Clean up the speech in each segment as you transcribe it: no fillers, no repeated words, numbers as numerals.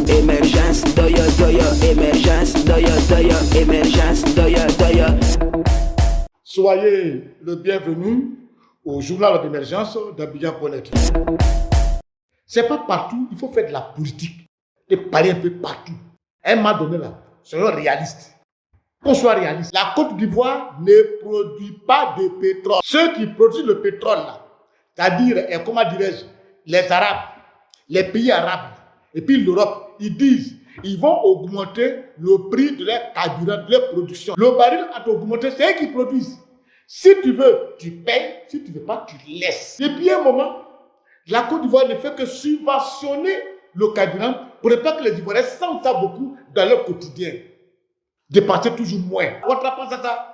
Émergence, doya, doya, émergence, doya, doya, émergence, doya, doya. Soyez le bienvenu au journal d'émergence d'Abidjan.net. C'est pas partout, il faut faire de la politique et parler un peu partout. À un moment donné là, soyons réalistes. Qu'on soit réaliste. La Côte d'Ivoire ne produit pas de pétrole. Ceux qui produisent le pétrole là, c'est-à-dire, comment dirais-je, les Arabes, les pays arabes, et puis l'Europe, ils disent ils vont augmenter le prix de leur carburant, de leur production. Le baril a augmenté, c'est eux qui produisent. Si tu veux, tu payes. Si tu ne veux pas, tu laisses. Depuis un moment, la Côte d'Ivoire ne fait que subventionner le carburant pour ne pas que les Ivoiriens sentent ça beaucoup dans leur quotidien. Dépenser toujours moins. On pense à ça.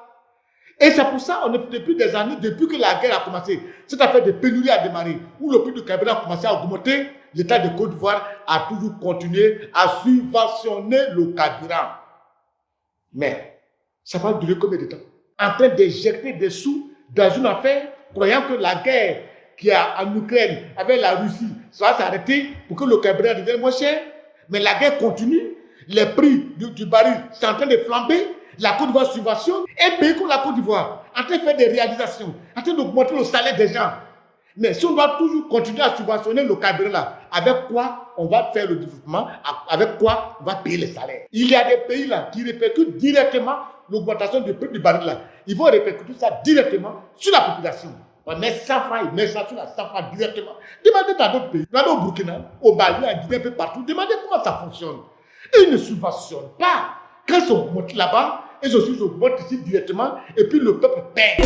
Et c'est pour ça, depuis des années, depuis que la guerre a commencé, cette affaire de pénurie a démarré, où le prix du carburant a commencé à augmenter, l'État de Côte d'Ivoire a toujours continué à subventionner le carburant. Mais ça va durer combien de temps? En train d'injecter des sous dans une affaire, croyant que la guerre qu'il y a en Ukraine avec la Russie, ça va s'arrêter pour que le carburant devienne moins cher. Mais la guerre continue, les prix du baril sont en train de flamber, la Côte d'Ivoire subventionne, un pays comme la Côte d'Ivoire, en train de faire des réalisations, en train d'augmenter le salaire des gens. Mais si on doit toujours continuer à subventionner le carburant là, avec quoi on va faire le développement, avec quoi on va payer les salaires? Il y a des pays là qui répercutent directement l'augmentation du prix du baril là. Ils vont répercuter ça directement sur la population. On met 100 francs, ils mettent ça sur la 100 francs directement. Demandez dans d'autres pays, demandez au Burkina, au Mali, à Guinée, un peu partout, demandez comment ça fonctionne. Et ils ne subventionnent pas. Quand ils augmentent là-bas, ils aussi augmentent ici directement, et puis le peuple paie.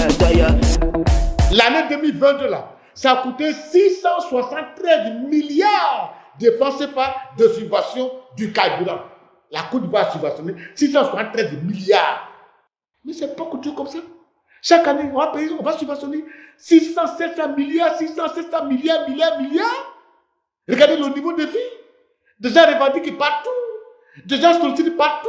L'année 2022 là, ça a coûté 673 milliards de francs CFA de subvention du carburant. La Côte d'Ivoire a subventionné 673 milliards. Mais c'est pas coûteux comme ça. Chaque année, on va subventionner 600-700 milliards, 600-700 milliards. Regardez le niveau de vie. Des gens revendiqués partout. Des gens sollicités partout.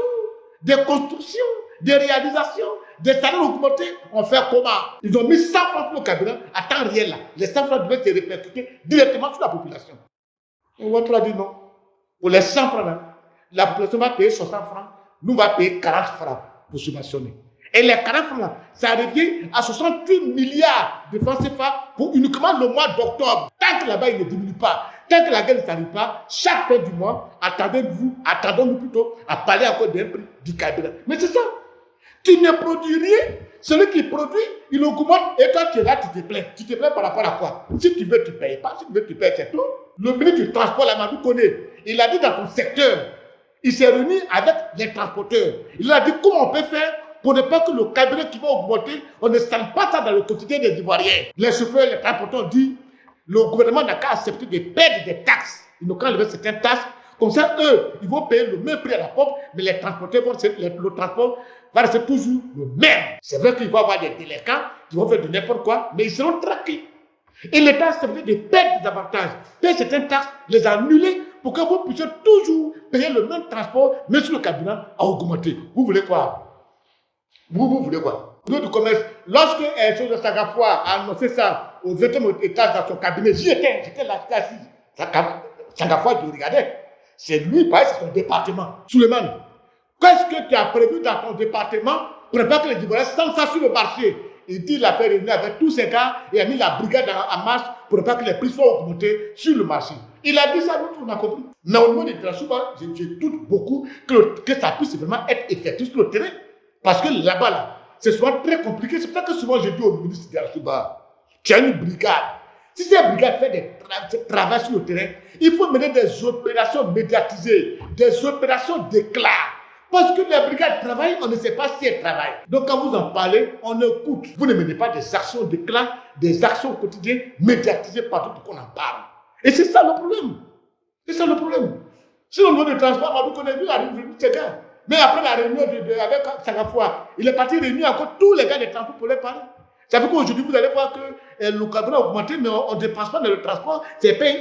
Des constructions, des réalisations, des salaires augmentés. On fait comment? Ils ont mis 100 francs sur le carburant à temps réel là. Les 100 francs devaient se répercuter directement sur la population. On va te dire non. Pour les 100 francs là, la population va payer 60 francs. Nous, on va payer 40 francs pour subventionner. Et les 40 francs là, ça revient à 68 milliards de francs CFA pour uniquement le mois d'octobre. Tant que là-bas, il ne diminue pas, tant que la guerre ne s'arrive pas, chaque fin du mois, attendons-nous plutôt à parler encore d'un prix du carburant. Mais c'est ça. Tu ne produis rien. Celui qui produit, il augmente et toi tu es là, tu te plains. Tu te plains par rapport à quoi? Si tu veux, tu ne payes pas. Si tu veux, tu payes, c'est tout. Le ministre du transport, là, nous connaît. Il a dit dans ton secteur, il s'est réuni avec les transporteurs. Il a dit comment on peut faire pour ne pas que le carburant qui va augmenter, on ne sent pas ça dans le quotidien des Ivoiriens. Les chauffeurs, les transporteurs disent, le gouvernement n'a qu'à accepter de perdre des taxes. Ils n'ont qu'à enlever certaines taxes. Comme ça, eux, ils vont payer le même prix à la pompe, mais les transporteurs le transport va rester toujours le même. C'est vrai qu'il va y avoir des délinquants qui vont faire de n'importe quoi, mais ils seront traqués. Et l'État se fait de perdre des avantages, payer certaines taxes, les annuler pour que vous puissiez toujours payer le même transport, mais sur le carburant a augmenté. Vous voulez quoi? Vous voulez quoi? Bureau du commerce, lorsque Joseph Sagafoua a annoncé ça au 20e étage dans son cabinet, j'étais là, assis. Sagafoua, je le regardais. C'est lui, pareil, c'est son département. Souleymane, qu'est-ce que tu as prévu dans ton département pour ne pas que les Ivoiriens sentent ça sur le marché? Il dit qu'il a fait réunir avec tous ces gars et a mis la brigade en marche pour ne pas que les prix soient augmentés sur le marché. Il a dit ça, nous, on a compris. Mais au niveau des transports, je doute beaucoup que ça puisse vraiment être effectif sur le terrain. Parce que là-bas, là, c'est souvent très compliqué. C'est pour ça que souvent je dis au ministre de Yachouba, tu as une brigade. Si cette brigade fait des travaux sur le terrain, il faut mener des opérations médiatisées, des opérations d'éclat. Parce que les brigades travaillent, on ne sait pas si elles travaillent. Donc quand vous en parlez, on écoute. Vous ne menez pas des actions d'éclat, des actions quotidiennes médiatisées partout pour qu'on en parle. Et c'est ça le problème. C'est ça le problème. Si on veut de transport, on connaît bien la réunion de ces gars. Mais après la réunion avec Sagafoua, il est parti réunir encore tous les gars des transports pour les parler. Ça fait qu'aujourd'hui, vous allez voir que le carburant a augmenté, mais on ne dépense pas dans le transport.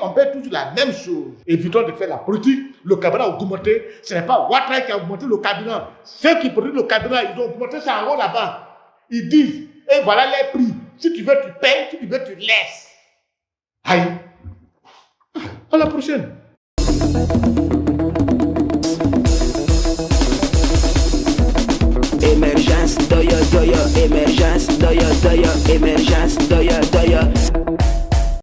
On paye toujours la même chose. Évitons de faire la politique. Le carburant a augmenté. Ce n'est pas Ouattara qui a augmenté le carburant. Ceux qui produisent le carburant, ils ont augmenté ça en haut là-bas. Ils disent, et voilà les prix. Si tu veux, tu payes. Si tu veux, tu laisses. Aïe. À la prochaine. Emergence, doya, doya, émergence, doya, doya, émergence, doya, doya.